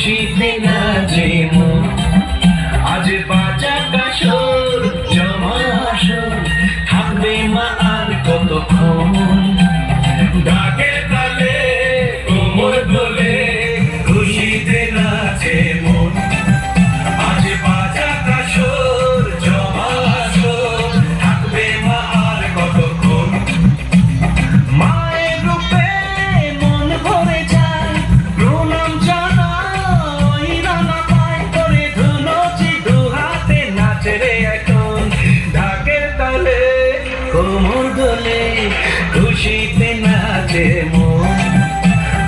খুশিতে নাচে মন। আজ বাজা কাসর জমা আসর, থাকবে মা আর কতক্ষণ। ঢাকের তালে কোমর দোলে, খুশিতে নাচে মন। আজ বাজা কাসর জমা আসর, থাকবে মা আর কতক্ষণ। মায়ের রূপে মন ভরে যায়, প্রণাম জানাই রানা পায় করে ধুনুচি দু হাতে নাচে রে এখন। ঢাকের তালে কোমর দোলে, খুশিতে নাচে মন।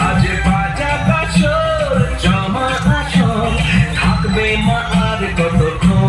আজ বাজা কাসর জমা আসর, থাকবে মা আর কতক্ষণ।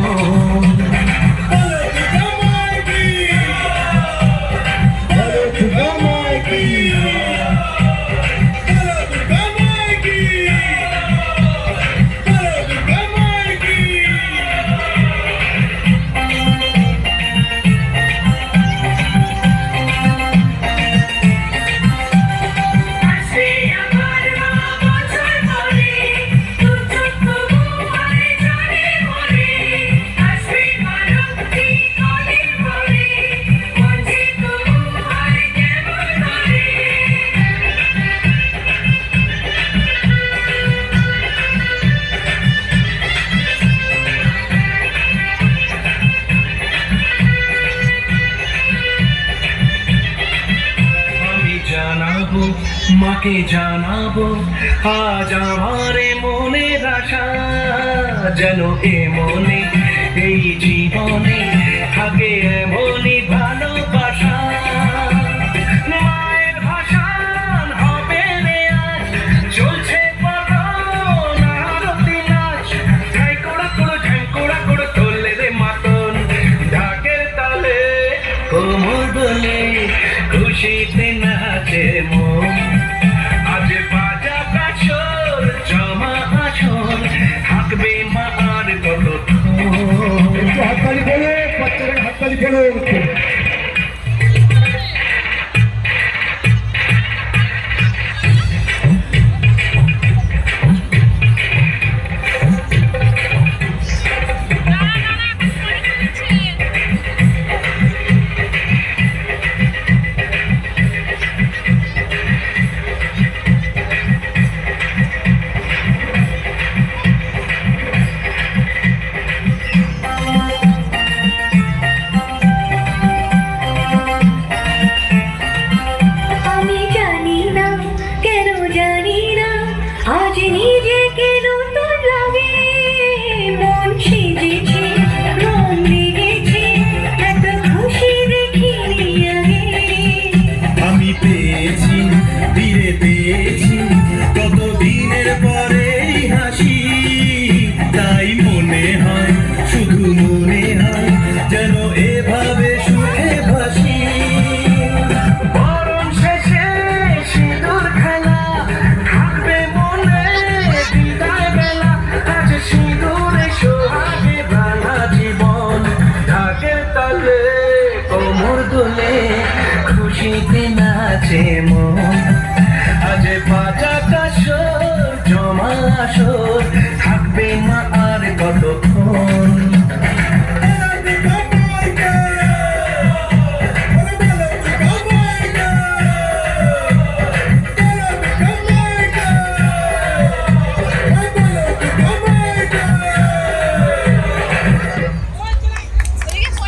জানাবো মাকে জানাবো আজ আমার মনের আশা, যেন এ মনে এই জীবনে থাকে এমনই ভালোবাসা। মায়ের ভাষণ হবে রে আজ, চলছে পাগল আরতি নাচ। ঝাই কোড়া কোড়ো ঝাই কোড়া কোড়ো তোলে রে মাতন। ঢাকের তালে কোমর দোলে, খুশিতে নাচে মন। আজ বাজা কাসর জমা আসর, থাকবে মা আর কতক্ষণ। একটু হাততালি বলো, বাচ্চারা হাততালি বলো। আজ নিজেকে নতুন লাগে, মন সেজেছে রং লেগেছে, এত খুশি দেখিনি আগে। আমি পেয়েছি ফিরে পেয়েছি কত দিনের পরে হাসি, তাই মনে হয় শুধু মনে হয় যেন এভাবে সুখে ভাসি। বরণ শেষে সিঁদুর খেলা, থাকবে মনে বিদায় বেলা। আজ সিঁদুরে সোহাগে রাঙা জীবন। ঢাকের তালে কোমর দোলে, খুশিতে নাচে মন।